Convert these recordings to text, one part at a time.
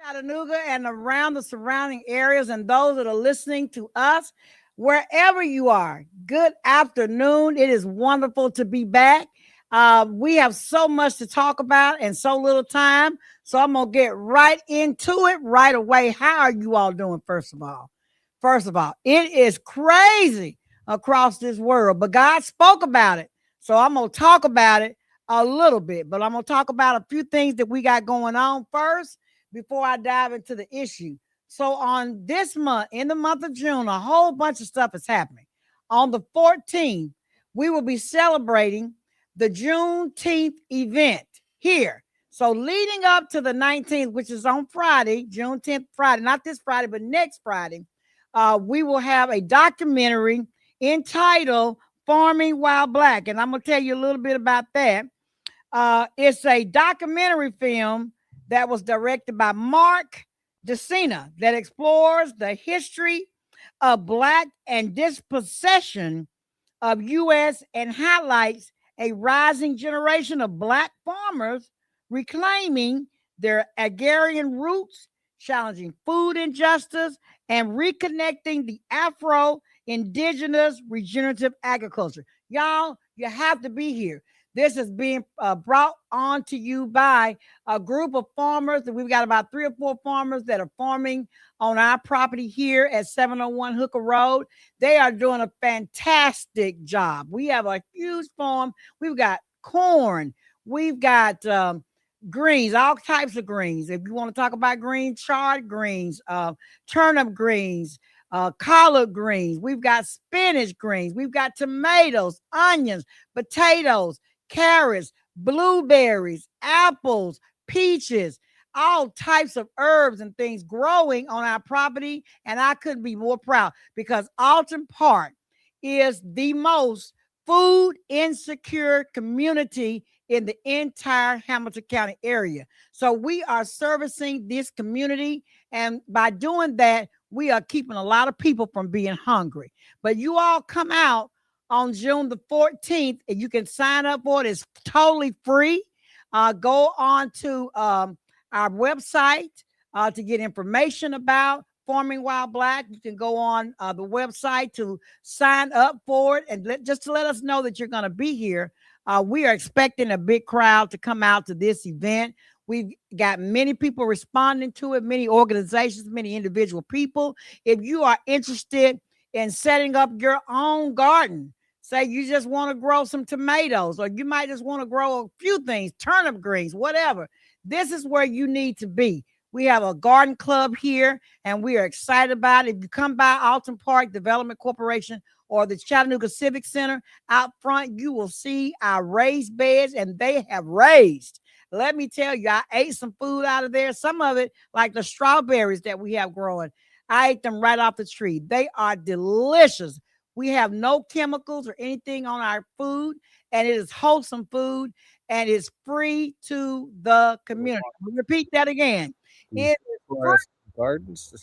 Chattanooga and around the surrounding areas, and those that are listening to us, wherever you are, good afternoon. It is wonderful to be back. We have so much to talk about and so little time. So I'm going to get right into it right away. How are you all doing, first of all? First of all, it is crazy across this world, but God spoke about it. So I'm going to talk about it a little bit, but I'm going to talk about a few things that we got going on first before I dive into the issue. So on this month, in the month of June, a whole bunch of stuff is happening. On the 14th, we will be celebrating the Juneteenth event here. So leading up to the 19th, which is on Friday, Juneteenth Friday, not this Friday, but next Friday, we will have a documentary entitled Farming While Black. And I'm going to tell you a little bit about that. It's a documentary film that was directed by Mark DeCina that explores the history of Black and dispossession of U.S. and highlights a rising generation of Black farmers reclaiming their agrarian roots, challenging food injustice, and reconnecting the Afro-Indigenous regenerative agriculture. Y'all, you have to be here. This is being brought on to you by a group of farmers. We've got about 3 or 4 farmers that are farming on our property here at 701 Hooker Road. They are doing a fantastic job. We have a huge farm. We've got corn. We've got greens, all types of greens. If you want to talk about greens, chard greens, turnip greens, collard greens. We've got spinach greens. We've got tomatoes, onions, potatoes, carrots, blueberries, apples, peaches, all types of herbs and things growing on our property. And I couldn't be more proud because Alton Park is the most food insecure community in the entire Hamilton County area. So we are servicing this community. And by doing that, we are keeping a lot of people from being hungry. But you all come out on June the 14th, and you can sign up for it. It's totally free. Go on to our website to get information about Farming While Black. You can go on the website to sign up for it and just to let us know that you're going to be here. We are expecting a big crowd to come out to this event. We've got many people responding to it, many organizations, many individual people. If you are interested in setting up your own garden, say you just want to grow some tomatoes, or you might just want to grow a few things, turnip greens, whatever. This is where you need to be. We have a garden club here, and we are excited about it. If you come by Alton Park Development Corporation or the Chattanooga Civic Center out front, you will see our raised beds, and they have raised. Let me tell you, I ate some food out of there. Some of it, like the strawberries that we have growing, I ate them right off the tree. They are delicious. We have no chemicals or anything on our food, and it is wholesome food, and it's free to the community. I'll repeat that again. It is free gardens.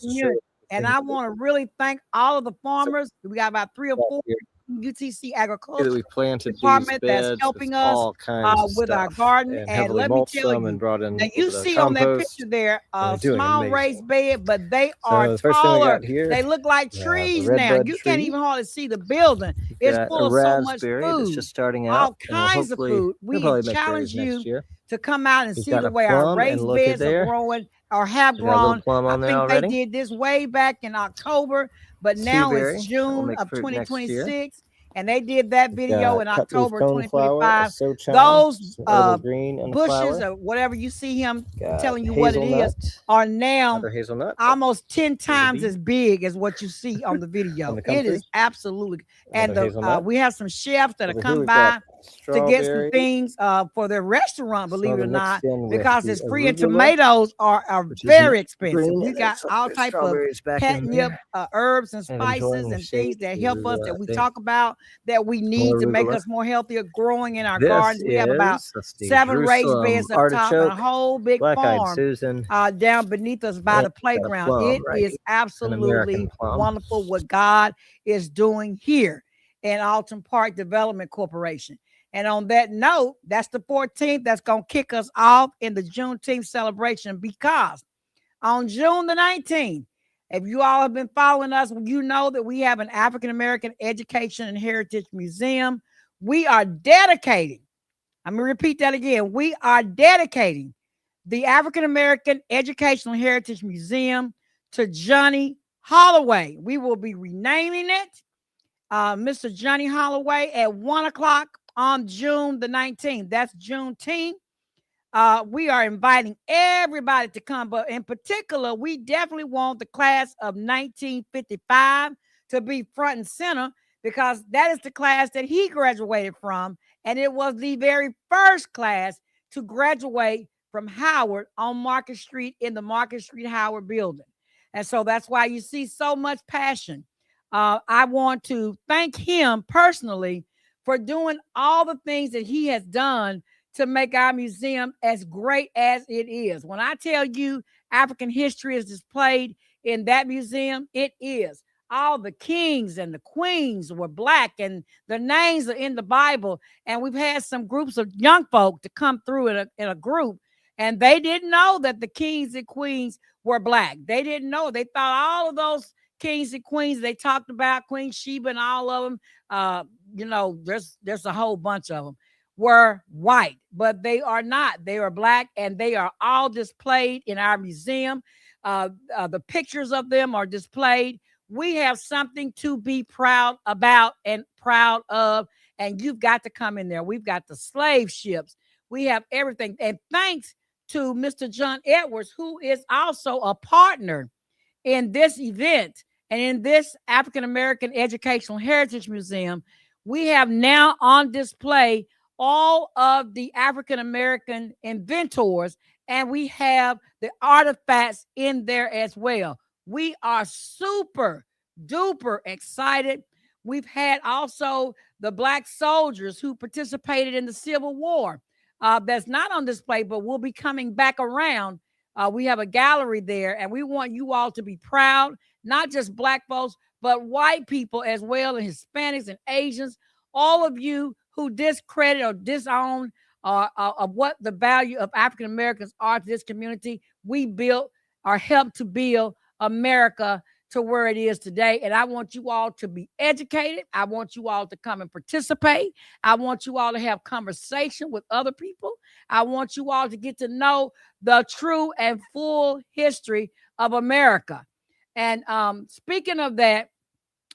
and I want to really thank all of the farmers. We got about 3 or 4 UTC Agriculture we planted Department that's helping us with our garden. And let me tell you, now you see on that picture there a small raised bed, but they are taller. They look like trees now. You can't even hardly see the building. It's full of so much food, just starting all kinds of food. We challenge you to come out and see the way our raised beds are growing or have grown. I think they did this way back in October, but now it's June of 2026. And they did that video in October 2025. Those bushes or whatever you see him telling you what it is are now almost 10 times as big as what you see on the video. It is absolutely. And we have some chefs that have come by to get some things for their restaurant, believe it or not, because it's free, and tomatoes are very expensive. We got all type of catnip herbs and spices and things that help us that we talk about that we need to make us more healthier growing in our gardens. We have about 7 raised beds up top and a whole big farm down beneath us by the playground. It is absolutely wonderful what God is doing here in Alton Park Development Corporation. And on that note, that's the 14th. That's going to kick us off in the Juneteenth celebration because on June the 19th. If you all have been following us, you know that we have an African American Education and Heritage Museum. We are dedicating, I'm going to repeat that again. We are dedicating the African American Educational Heritage Museum to Johnny Holloway. We will be renaming it Mr. Johnny Holloway at 1 o'clock on June the 19th. That's Juneteenth. We are inviting everybody to come, but in particular, we definitely want the class of 1955 to be front and center because that is the class that he graduated from, and it was the very first class to graduate from Howard on Market Street in the Market Street Howard building. And so that's why you see so much passion. I want to thank him personally for doing all the things that he has done to make our museum as great as it is. When I tell you African history is displayed in that museum, it is. All the kings and the queens were Black, and the names are in the Bible. And we've had some groups of young folk to come through in a group, and they didn't know that the kings and queens were Black. They didn't know. They thought all of those kings and queens they talked about, Queen Sheba and all of them, there's a whole bunch of them, were white, but they are not. They are Black, and they are all displayed in our museum. The pictures of them are displayed. We have something to be proud about and proud of, and you've got to come in there. We've got the slave ships. We have everything. And thanks to Mr. John Edwards, who is also a partner in this event and in this African American Educational Heritage Museum, we have now on display all of the African American inventors, and we have the artifacts in there as well. We are super duper excited. We've had also the Black soldiers who participated in the Civil War. That's not on display, but we'll be coming back around. We have a gallery there, and we want you all to be proud, not just Black folks, but white people as well, and Hispanics and Asians, all of you who discredit or disown of what the value of African Americans are to this community. We built or helped to build America to where it is today. And I want you all to be educated. I want you all to come and participate. I want you all to have conversation with other people. I want you all to get to know the true and full history of America. And speaking of that,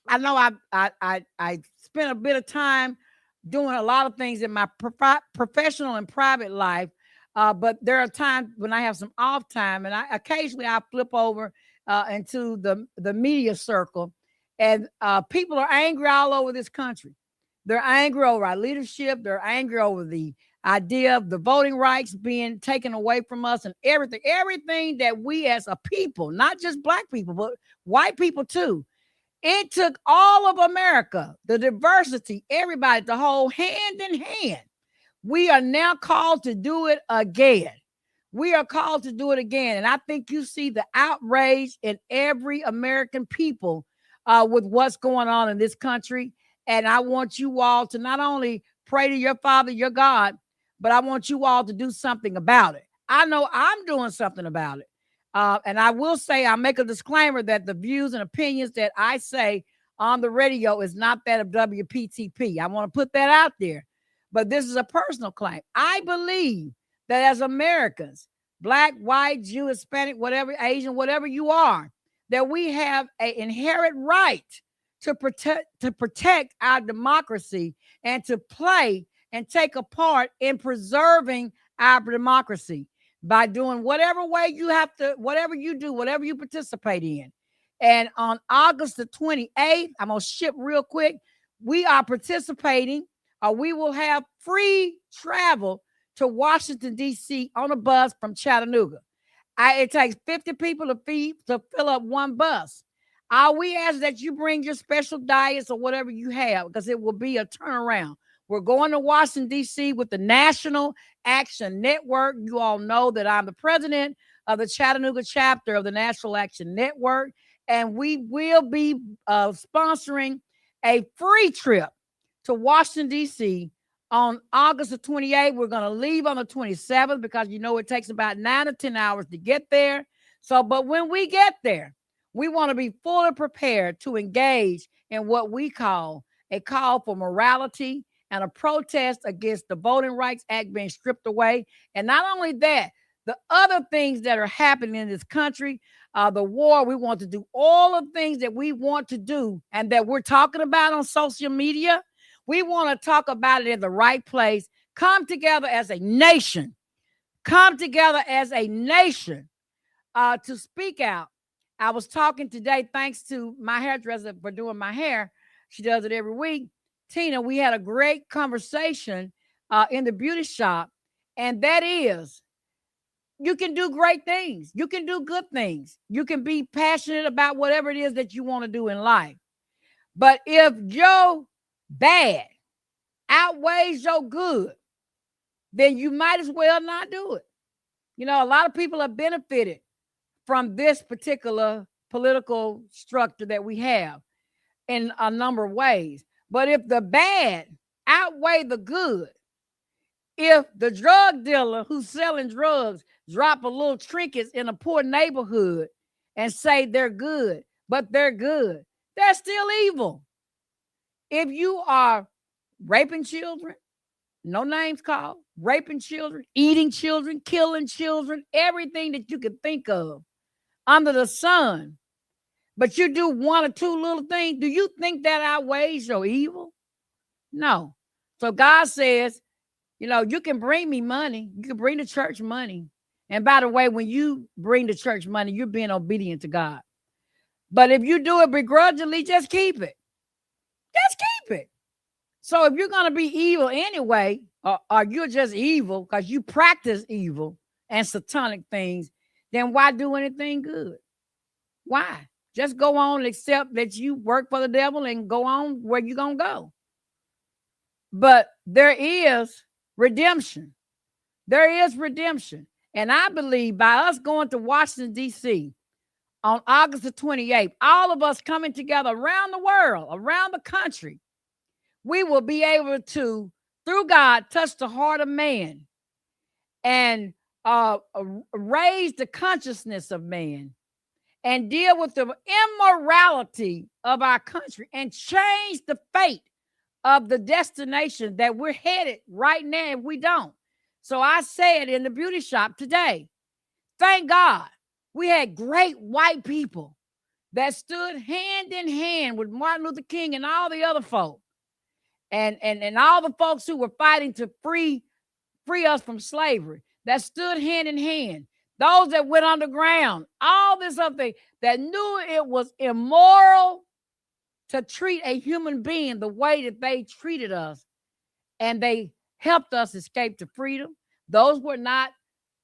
I know I spent a bit of time doing a lot of things in my professional and private life, but there are times when I have some off time, and occasionally I flip over into the media circle, and people are angry all over this country. They're angry over our leadership. They're angry over the idea of the voting rights being taken away from us, and everything that we as a people, not just Black people, but white people too. It took all of America, the diversity, everybody to hold hand in hand. We are now called to do it again. We are called to do it again. And I think you see the outrage in every American people with what's going on in this country. And I want you all to not only pray to your Father, your God, but I want you all to do something about it. I know I'm doing something about it. And I will say, I'll make a disclaimer that the views and opinions that I say on the radio is not that of WPTP. I want to put that out there. But this is a personal claim. I believe that as Americans, Black, white, Jew, Hispanic, whatever, Asian, whatever you are, that we have an inherent right to protect our democracy and to play and take a part in preserving our democracy by doing whatever way you have to, whatever you do, whatever you participate in. And on August the 28th, I'm going to ship real quick, we are participating, or we will have free travel to Washington, D.C. on a bus from Chattanooga. It takes 50 people to fill up one bus. All we ask that you bring your special diets or whatever you have, because it will be a turnaround. We're going to Washington, D.C. with the National Action Network. You all know that I'm the president of the Chattanooga chapter of the National Action Network, and we will be sponsoring a free trip to Washington, D.C. on August the 28th. We're going to leave on the 27th because, you know, it takes about 9 to 10 hours to get there. So, but when we get there, we want to be fully prepared to engage in what we call a call for morality and a protest against the Voting Rights Act being stripped away. And not only that, the other things that are happening in this country, the war, we want to do all of the things that we want to do and that we're talking about on social media. We want to talk about it in the right place. Come together as a nation. Come together as a nation to speak out. I was talking today, thanks to my hairdresser for doing my hair. She does it every week. Tina, we had a great conversation in the beauty shop, and that is, you can do great things. You can do good things. You can be passionate about whatever it is that you want to do in life. But if your bad outweighs your good, then you might as well not do it. You know, a lot of people have benefited from this particular political structure that we have in a number of ways. But if the bad outweigh the good, if the drug dealer who's selling drugs drop a little trinkets in a poor neighborhood and say they're good, but they're good, they're still evil. If you are raping children, no names called, raping children, eating children, killing children, everything that you could think of under the sun, but you do one or two little things, do you think that outweighs your evil? No. So God says, you know, you can bring me money. You can bring the church money. And by the way, when you bring the church money, you're being obedient to God. But if you do it begrudgingly, just keep it. Just keep it. So if you're going to be evil anyway, or you're just evil because you practice evil and satanic things, then why do anything good? Why? Just go on and accept that you work for the devil and go on where you're going to go. But there is redemption. There is redemption. And I believe by us going to Washington, D.C. on August the 28th, all of us coming together around the world, around the country, we will be able to, through God, touch the heart of man and raise the consciousness of man and deal with the immorality of our country and change the fate of the destination that we're headed right now if we don't. So I said in the beauty shop today, thank God we had great white people that stood hand in hand with Martin Luther King and all the other folk and all the folks who were fighting to free us from slavery, that stood hand in hand. Those that went underground, all this other thing, that knew it was immoral to treat a human being the way that they treated us. And they helped us escape to freedom. Those were not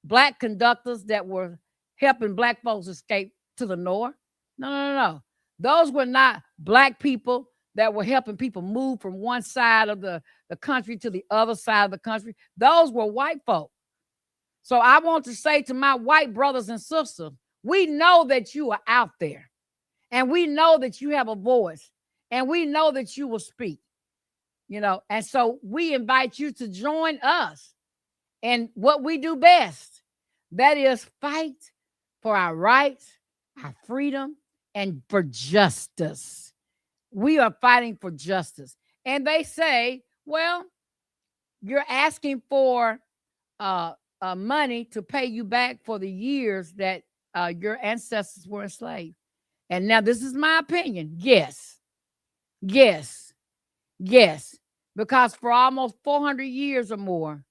black conductors that were helping black folks escape to the north. No. Those were not black people that were helping people move from one side of the country to the other side of the country. Those were white folk. So I want to say to my white brothers and sisters, we know that you are out there, and we know that you have a voice, and we know that you will speak, you know, and so we invite you to join us in what we do best. That is fight for our rights, our freedom, and for justice. We are fighting for justice. And they say, well, you're asking for money to pay you back for the years that your ancestors were enslaved. And now this is my opinion. Yes. Because for almost 400 years or more,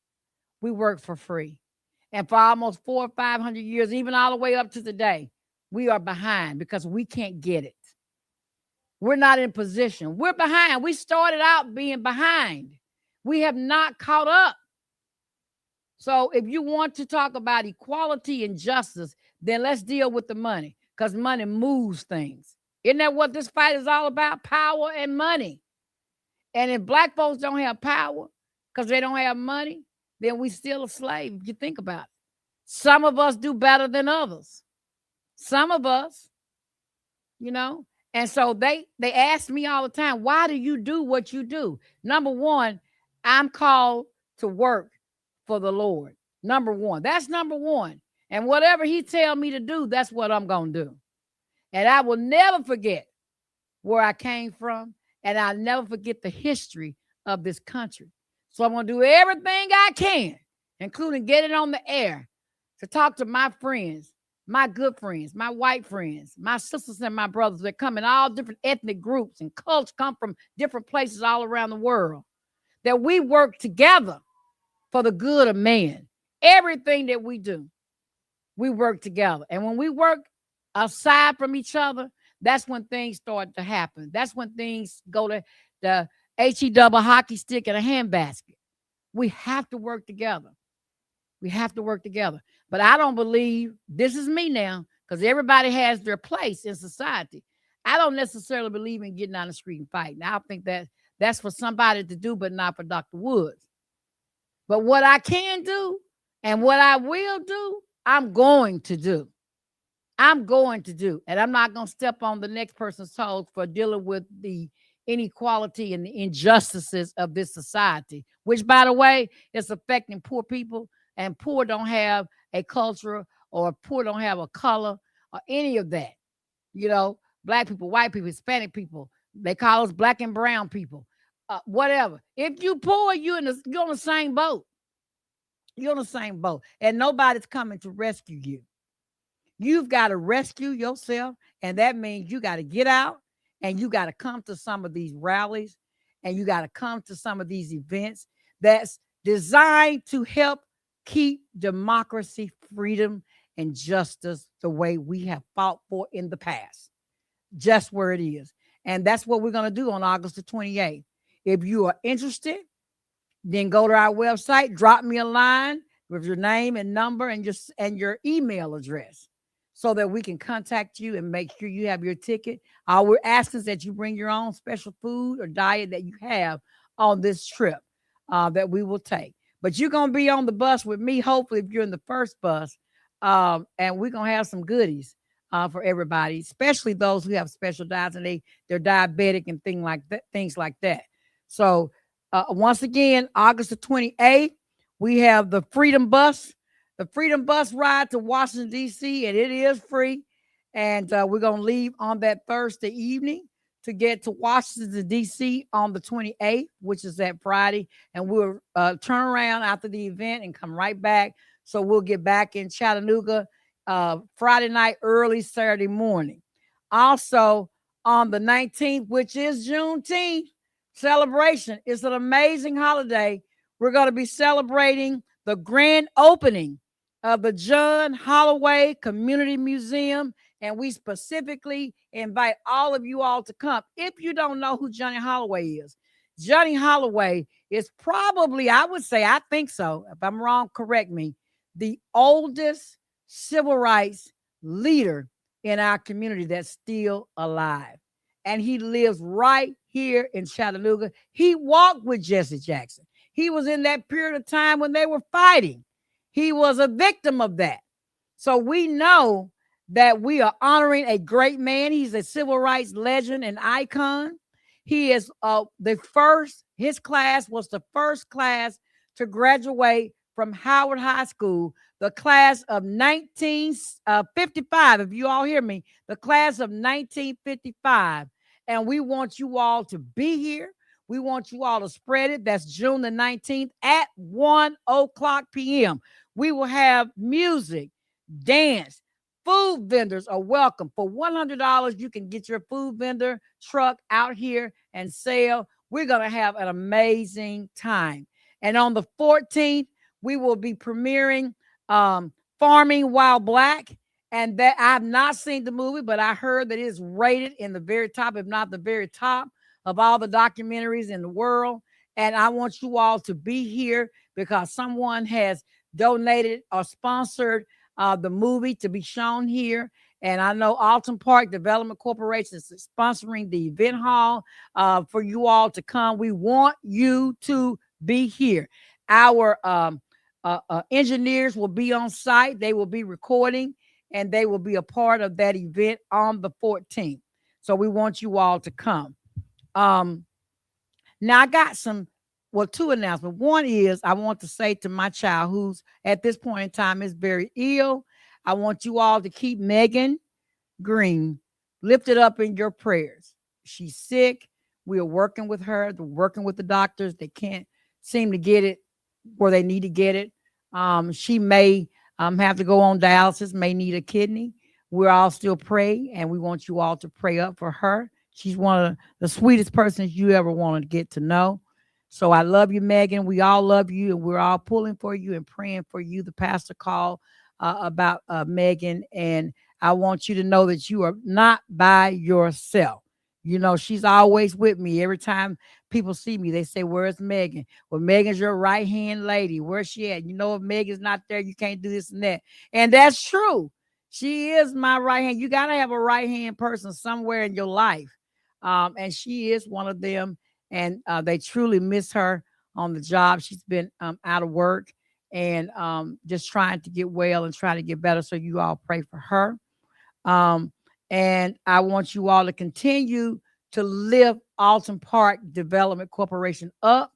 we worked for free. And for almost 400 or 500 years, even all the way up to today, we are behind because we can't get it. We're not in position. We're behind. We started out being behind. We have not caught up. So if you want to talk about equality and justice, then let's deal with the money, because money moves things. Isn't that what this fight is all about? Power and money. And if black folks don't have power because they don't have money, then we still a slave, if you think about it. Some of us do better than others. Some of us, you know. And so they ask me all the time, why do you do what you do? Number one, I'm called to work for the Lord. Number one. That's number one. And whatever he tell me to do, that's what I'm going to do. And I will never forget where I came from, and I'll never forget the history of this country. So I'm going to do everything I can, including getting on the air, to talk to my friends, my good friends, my white friends, my sisters and my brothers that come in all different ethnic groups and cults, come from different places all around the world, that we work together for the good of man. Everything that we do, we work together. And when we work aside from each other, that's when things start to happen. That's when things go to the HE double hockey stick and a handbasket. We have to work together. We have to work together. But I don't believe, this is me now, because everybody has their place in society. I don't necessarily believe in getting on the street and fighting. I think that that's for somebody to do, but not for Dr. Woods. But what I can do and what I will do, I'm going to do. I'm going to do. And I'm not going to step on the next person's toes for dealing with the inequality and the injustices of this society, which, by the way, is affecting poor people. And poor don't have a culture, or poor don't have a color or any of that. You know, black people, white people, Hispanic people, they call us black and brown people, whatever. If you poor, you're on the same boat. You're on the same boat. And nobody's coming to rescue you. You've got to rescue yourself. And that means you got to get out and you got to come to some of these rallies and you got to come to some of these events that's designed to help keep democracy, freedom, and justice the way we have fought for in the past, just where it is. And that's what we're going to do on August the 28th. If you are interested, then go to our website, drop me a line with your name and number and your email address so that we can contact you and make sure you have your ticket. All we're asking is that you bring your own special food or diet that you have on this trip that we will take. But you're going to be on the bus with me, hopefully, if you're in the first bus. And we're going to have some goodies for everybody, especially those who have special diets and they're diabetic and things like that. So once again, August the 28th, we have the Freedom Bus ride to Washington, D.C., and it is free. And we're going to leave on that Thursday evening to get to Washington, D.C. on the 28th, which is that Friday. And we'll turn around after the event and come right back. So we'll get back in Chattanooga Friday night, early Saturday morning. Also, on the 19th, which is Juneteenth celebration, it's an amazing holiday. We're going to be celebrating the grand opening of the John Holloway Community Museum. And we specifically invite all of you all to come. If you don't know who Johnny Holloway is, Johnny Holloway is probably, I would say, I think so, if I'm wrong, correct me, the oldest civil rights leader in our community that's still alive. And he lives right here in Chattanooga. He walked with Jesse Jackson. He was in that period of time when they were fighting. He was a victim of that. So we know that we are honoring a great man. He's a civil rights legend and icon. He is his class was the first class to graduate from Howard High School, the class of 1955. If you all hear me, the class of 1955. And we want you all to be here. We want you all to spread it. That's June the 19th at 1:00 p.m. We will have music, dance, food vendors are welcome. For $100, you can get your food vendor truck out here and sell. We're going to have an amazing time. And on the 14th, we will be premiering Farming While Black. And that I have not seen the movie, but I heard that it is rated in the very top, if not the very top, of all the documentaries in the world. And I want you all to be here because someone has donated or sponsored the movie to be shown here. And I know Alton Park Development Corporation is sponsoring the event hall for you all to come. We want you to be here. Our engineers will be on site. They will be recording, and they will be a part of that event on the 14th. So we want you all to come. Now I got two announcements. One is I want to say to my child who's at this point in time is very ill. I want you all to keep Megan Green lifted up in your prayers. She's sick. We are working with her, working with the doctors. They can't seem to get it where they need to get it. She may have to go on dialysis, may need a kidney. We're all still praying, and we want you all to pray up for her. She's one of the sweetest persons you ever want to get to know. So I love you, Megan. We all love you, and we're all pulling for you and praying for you. The pastor called about Megan, and I want you to know that you are not by yourself. You know, she's always with me. Every time people see me, they say, "Where's Megan?" Well, Megan's your right hand lady. Where's she at? You know, if Megan's not there, you can't do this and that. And that's true. She is my right hand. You got to have a right hand person somewhere in your life. And she is one of them. And they truly miss her on the job. She's been out of work and just trying to get well and trying to get better. So you all pray for her. Um, and I want you all to continue to lift Alton Park Development Corporation up.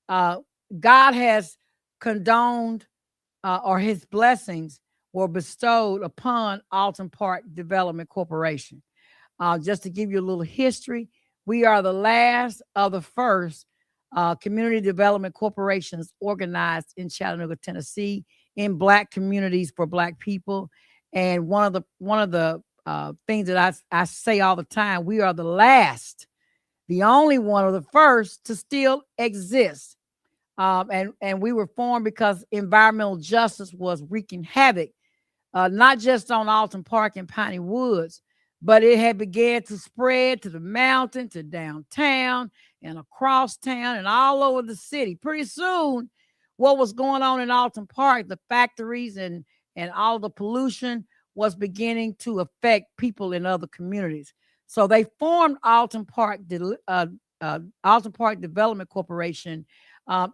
Uh, God has condoned or his blessings were bestowed upon Alton Park Development Corporation. Just to give you a little history, we are the last of the first community development corporations organized in Chattanooga, Tennessee, in Black communities for Black people. And one of the things that I say all the time, we are the last, the only one of the first to still exist. And we were formed because environmental justice was wreaking havoc, not just on Alton Park and Piney Woods, but it had began to spread to the mountain, to downtown, and across town, and all over the city. Pretty soon, what was going on in Alton Park, the factories and all the pollution was beginning to affect people in other communities. So they formed Alton Park Development Corporation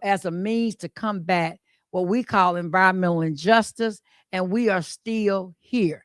as a means to combat what we call environmental injustice, and we are still here.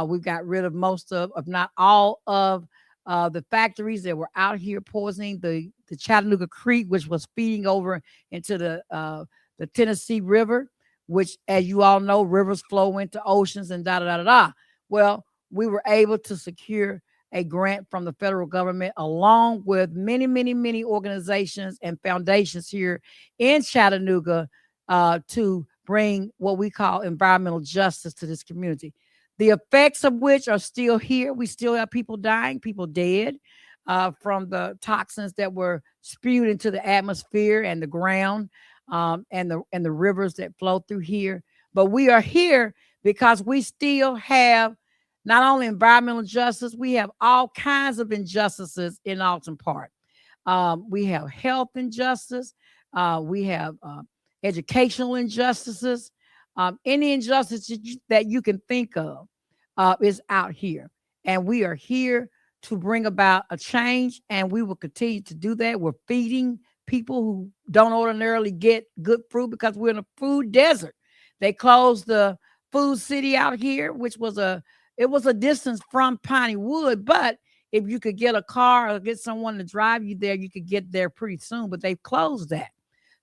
We've got rid of most of, if not all of, the factories that were out here poisoning the Chattanooga Creek, which was feeding over into the Tennessee River, which, as you all know, rivers flow into oceans and da da da da da. Well, we were able to secure a grant from the federal government, along with many, many, many organizations and foundations here in Chattanooga, to bring what we call environmental justice to this community. The effects of which are still here. We still have people dying, people dead from the toxins that were spewed into the atmosphere and the ground, and the rivers that flow through here. But we are here because we still have not only environmental justice, we have all kinds of injustices in Alton Park. We have health injustice. We have educational injustices. Any injustice that you can think of is out here. And we are here to bring about a change, and we will continue to do that. We're feeding people who don't ordinarily get good food because we're in a food desert. They closed the food city out here, which was it was a distance from Piney Wood, but if you could get a car or get someone to drive you there, you could get there pretty soon, but they've closed that.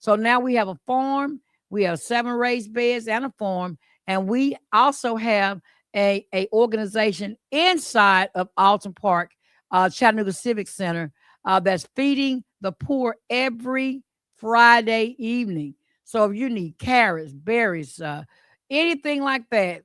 So now we have a farm, we have 7 raised beds and a farm, and we also have a organization inside of Alton Park, Chattanooga Civic Center, that's feeding the poor every Friday evening. So if you need carrots, berries, anything like that,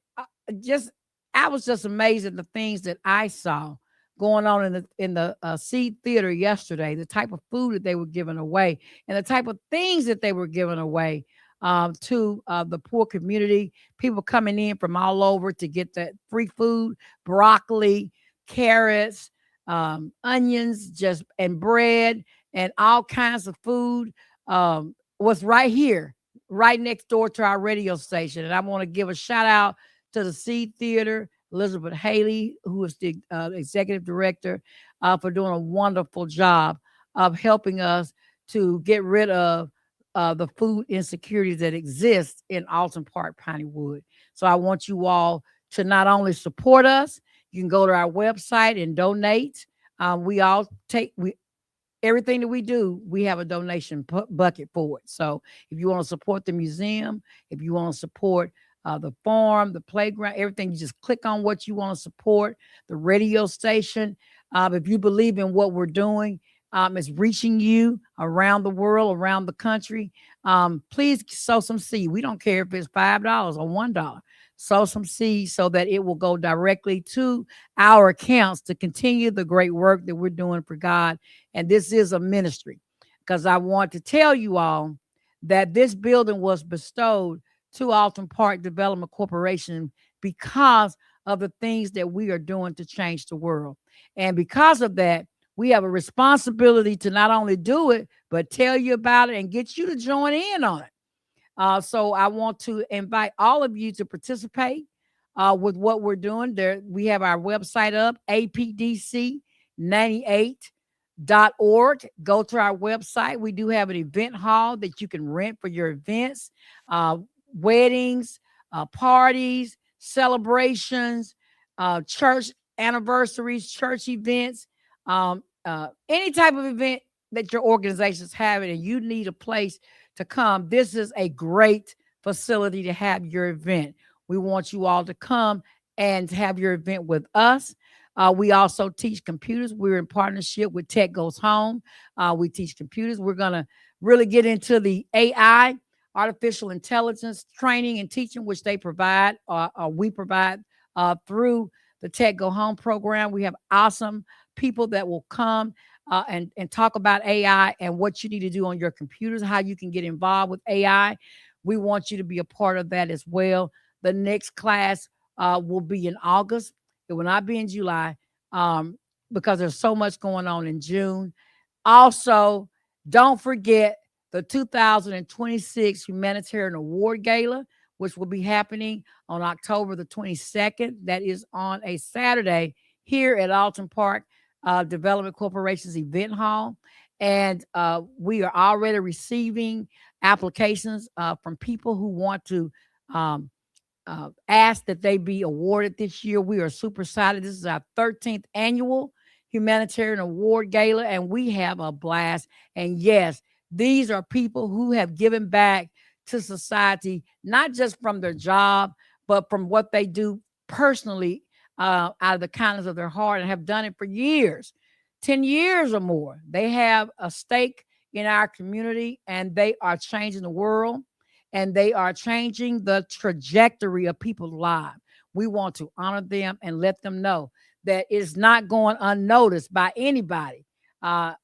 just I was just amazed at the things that I saw going on in the Seed Theater yesterday. The type of food that they were giving away, and the type of things that they were giving away to the poor community. People coming in from all over to get that free food, broccoli, carrots, onions, just and bread and all kinds of food. Was right here, right next door to our radio station. And I want to give a shout out to the Seed Theater, Elizabeth Haley, who is the executive director, for doing a wonderful job of helping us to get rid of the food insecurities that exist in Alton Park, Piney Wood. So I want you all to not only support us, you can go to our website and donate. We all take everything that we do, we have a donation bucket for it. So if you want to support the museum, if you want to support the farm, the playground, everything. You just click on what you want to support. The radio station, if you believe in what we're doing, is reaching you around the world, around the country. Please sow some seed. We don't care if it's $5 or $1. Sow some seed so that it will go directly to our accounts to continue the great work that we're doing for God. And this is a ministry, because I want to tell you all that this building was bestowed to Alton Park Development Corporation because of the things that we are doing to change the world. And because of that, we have a responsibility to not only do it, but tell you about it and get you to join in on it. So I want to invite all of you to participate with what we're doing. There, we have our website up, apdc98.org. Go to our website. We do have an event hall that you can rent for your events, uh, weddings, parties, celebrations, church anniversaries, church events, any type of event that your organizations have it and you need a place to come. This is a great facility to have your event. We want you all to come and have your event with us. We also teach computers. We're in partnership with Tech Goes Home. We teach computers. We're going to really get into the AI, artificial intelligence training and teaching, which they provide, or we provide through the Tech Go Home program. We have awesome people that will come and talk about AI and what you need to do on your computers, how you can get involved with AI. We want you to be a part of that as well. The next class will be in August. It will not be in July, because there's so much going on in June. Also, don't forget the 2026 Humanitarian Award Gala, which will be happening on October the 22nd. That is on a Saturday here at Alton Park Development Corporation's event hall. And we are already receiving applications from people who want to um, ask that they be awarded this year. We are super excited. This is our 13th annual Humanitarian Award Gala, and we have a blast. And yes, these are people who have given back to society, not just from their job, but from what they do personally out of the kindness of their heart, and have done it for years, 10 years or more. They have a stake in our community, and they are changing the world, and they are changing the trajectory of people's lives. We want to honor them and let them know that it's not going unnoticed by anybody,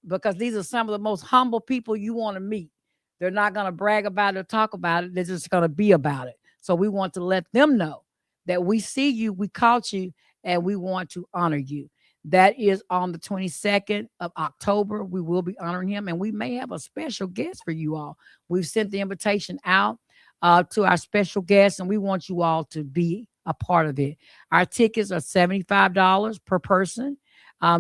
because these are some of the most humble people you want to meet. They're not going to brag about it or talk about it. They're just going to be about it. So we want to let them know that we see you, we caught you, and we want to honor you. That is on the 22nd of October. We will be honoring him, and we may have a special guest for you all. We've sent the invitation out to our special guests, and we want you all to be a part of it. Our tickets are $75 per person.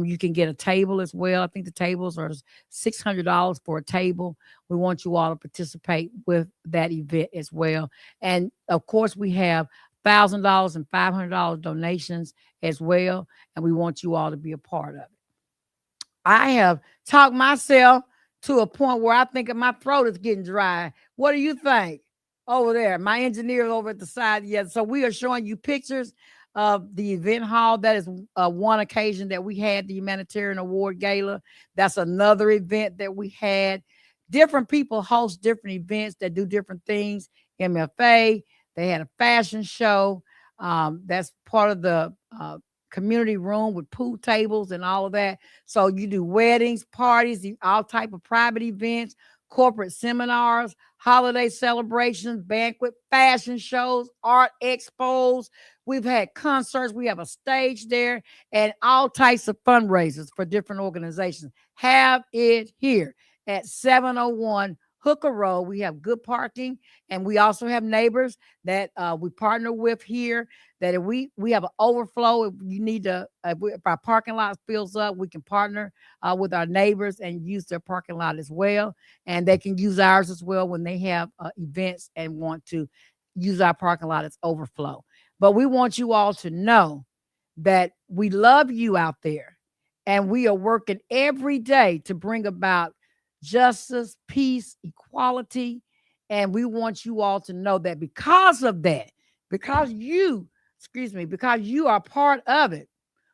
You can get a table as well. I think the tables are $600 for a table. We want you all to participate with that event as well. And of course, we have $1,000 and $500 donations as well. And we want you all to be a part of it. I have talked myself to a point where I think my throat is getting dry. What do you think? Over there, my engineer over at the side. Yeah, so we are showing you pictures of the event hall. That is one occasion that we had the Humanitarian Award Gala. That's another event that we had. Different people host different events that do different things. MFA, they had a fashion show. That's part of the community room with pool tables and all of that. So you do weddings, parties, all type of private events, corporate seminars, holiday celebrations, banquet, fashion shows, art expos. We've had concerts. We have a stage there, and all types of fundraisers for different organizations. Have it here at 701 Hooker Road. We have good parking, and we also have neighbors that we partner with here. That if we have an overflow, if you need to, if our parking lot fills up, we can partner with our neighbors and use their parking lot as well. And they can use ours as well when they have events and want to use our parking lot as overflow. But we want you all to know that we love you out there, and we are working every day to bring about justice, peace, equality. And we want you all to know that because of that, because because you are part of it.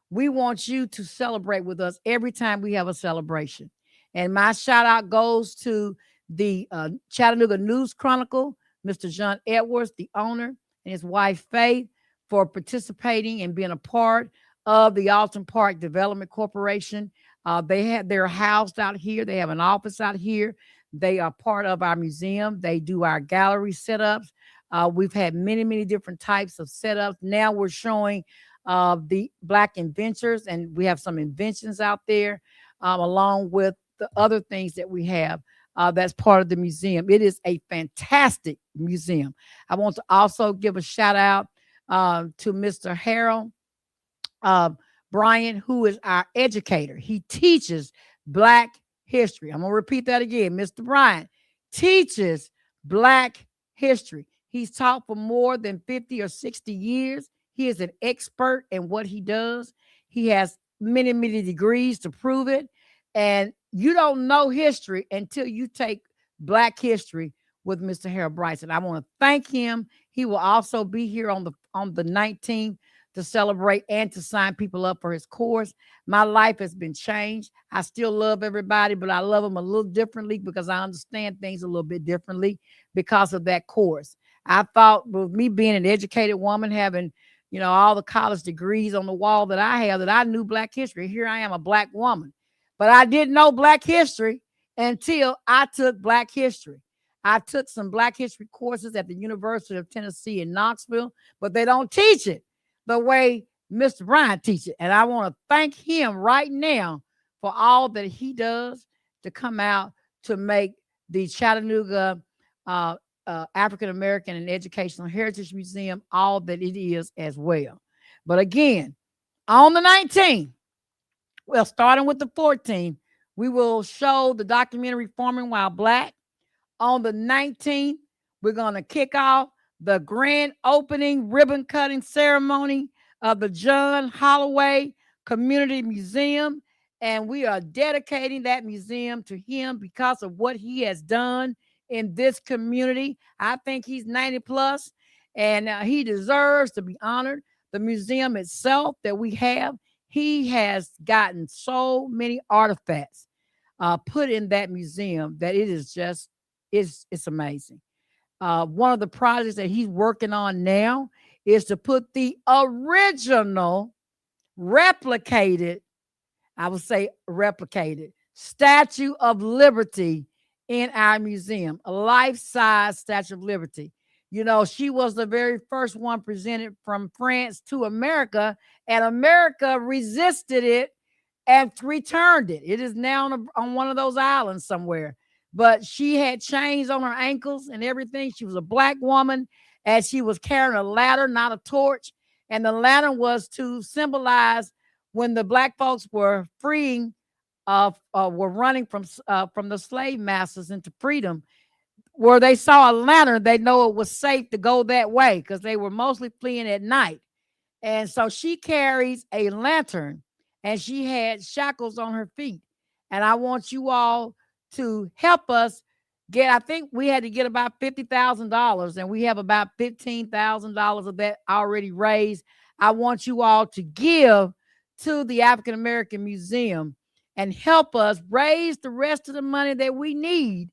We want you to celebrate with us every time we have a celebration. And my shout out goes to the Chattanooga News Chronicle, Mr. John Edwards, the owner, and his wife Faith, for participating and being a part of the Alton Park Development Corporation. They're housed out here. They have an office out here. They are part of our museum. They do our gallery setups. We've had many, many different types of setups. Now we're showing the Black inventors, and we have some inventions out there, along with the other things that we have. That's part of the museum. It is a fantastic museum. I want to also give a shout out to Mr. Harold uh, Bryant, who is our educator. He teaches Black history. I'm going to repeat that again. Mr. Bryant teaches Black history. He's taught for more than 50 or 60 years. He is an expert in what he does. He has many, many degrees to prove it. And you don't know history until you take Black history with Mr. Harold Bryson. I want to thank him. He will also be here on the 19th to celebrate and to sign people up for his course. My life has been changed. I still love everybody, but I love them a little differently because I understand things a little bit differently because of that course. I thought with me being an educated woman, having all the college degrees on the wall that I have, that I knew Black history. Here I am, a Black woman, but I didn't know Black history until I took Black history. I took some Black history courses at the University of Tennessee in Knoxville, but they don't teach it the way Mr. Bryant teaches it. And I want to thank him right now for all that he does to come out to make the Chattanooga African American and Educational Heritage Museum all that it is as well. But again, on the 19th, well, starting with the 14th, we will show the documentary Farming While Black. On the 19th, we're going to kick off the grand opening ribbon cutting ceremony of the John Holloway Community Museum. And we are dedicating that museum to him because of what he has done in this community. I think he's 90 plus, and he deserves to be honored. The museum itself that we have, he has gotten so many artifacts put in that museum that it is just, it's amazing. One of the projects that he's working on now is to put the original replicated, I would say replicated, Statue of Liberty in our museum, a life-size Statue of Liberty. She was the very first one presented from France to America, and America resisted it and returned it. It is now on one of those islands somewhere. But she had chains on her ankles and everything. She was a Black woman, and she was carrying a ladder, not a torch. And the ladder was to symbolize when the Black folks were freeing, were running from the slave masters into freedom. Where they saw a lantern, they know it was safe to go that way because they were mostly fleeing at night. And so she carries a lantern, and she had shackles on her feet. And I want you all to help us I think we had to get about $50,000, and we have about $15,000 of that already raised. I want you all to give to the African American Museum and help us raise the rest of the money that we need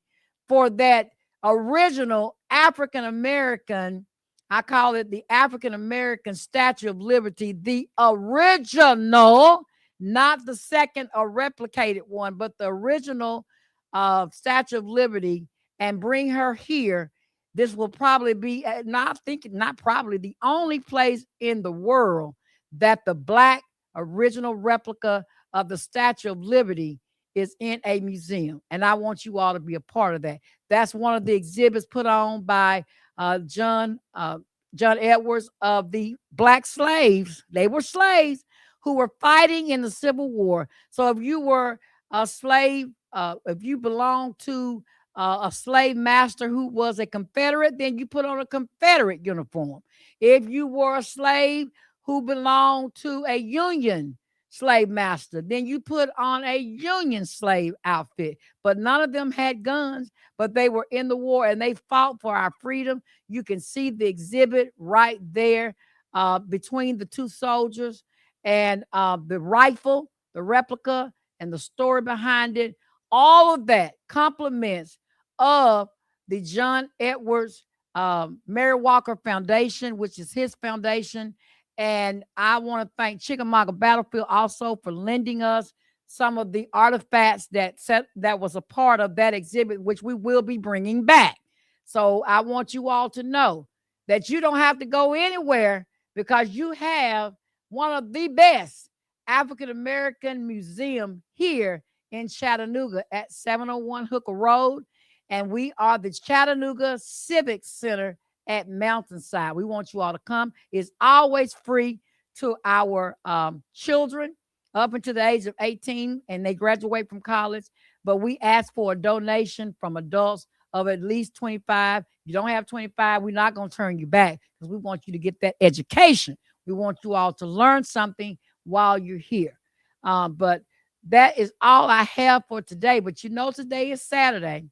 for that original African American, I call it the African American Statue of Liberty, the original, not the second or replicated one, but the original Statue of Liberty, and bring her here. This will probably be, not probably, the only place in the world that the Black original replica of the Statue of Liberty is in a museum. And I want you all to be a part of that. That's one of the exhibits put on by John Edwards of the Black slaves. They were slaves who were fighting in the Civil War. So if you were a slave, if you belonged to a slave master who was a Confederate, then you put on a Confederate uniform. If you were a slave who belonged to a Union slave master. Then you put on a Union slave outfit, but none of them had guns, but they were in the war and they fought for our freedom. You can see the exhibit right there between the two soldiers and the rifle, the replica, and the story behind it. All of that complements of the John Edwards Mary Walker Foundation, which is his foundation. And I want to thank Chickamauga Battlefield also for lending us some of the artifacts that was a part of that exhibit, which we will be bringing back. So I want you all to know that you don't have to go anywhere because you have one of the best African American museum here in Chattanooga at 701 Hooker Road. And we are the Chattanooga Civic Center at Mountainside. We want you all to come. It's always free to our children up until the age of 18 and they graduate from college. But we ask for a donation from adults of at least 25. If you don't have 25, we're not going to turn you back because we want you to get that education. We want you all to learn something while you're here. But that is all I have for today. But today is Saturday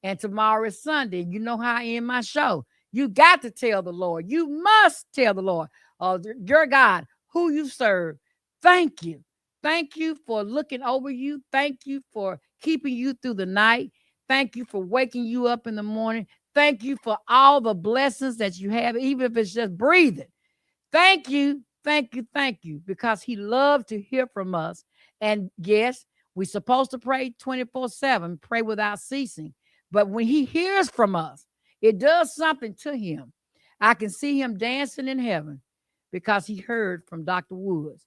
and tomorrow is Sunday. You know how I end my show. You got to tell the Lord. You must tell the Lord, your God, who you serve. Thank you. Thank you for looking over you. Thank you for keeping you through the night. Thank you for waking you up in the morning. Thank you for all the blessings that you have, even if it's just breathing. Thank you, thank you, thank you, because he loves to hear from us. And yes, we're supposed to pray 24/7, pray without ceasing. But when he hears from us, it does something to him. I can see him dancing in heaven because he heard from Dr. Woods.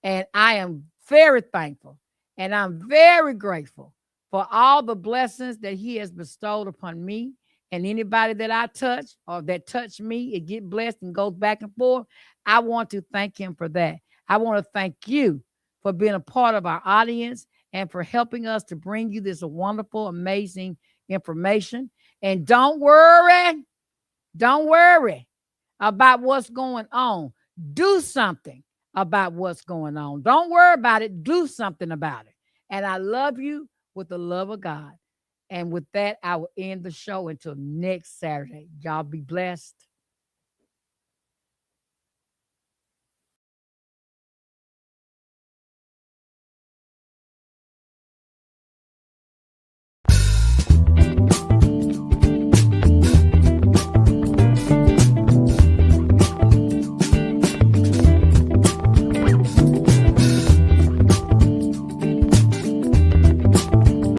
And I am very thankful and I'm very grateful for all the blessings that he has bestowed upon me. And anybody that I touch or that touch me, it get blessed and goes back and forth. I want to thank him for that. I want to thank you for being a part of our audience and for helping us to bring you this wonderful, amazing information. And don't worry about what's going on. Do something about what's going on. Don't worry about it. Do something about it. And I love you with the love of God. And with that, I will end the show until next Saturday. Y'all be blessed.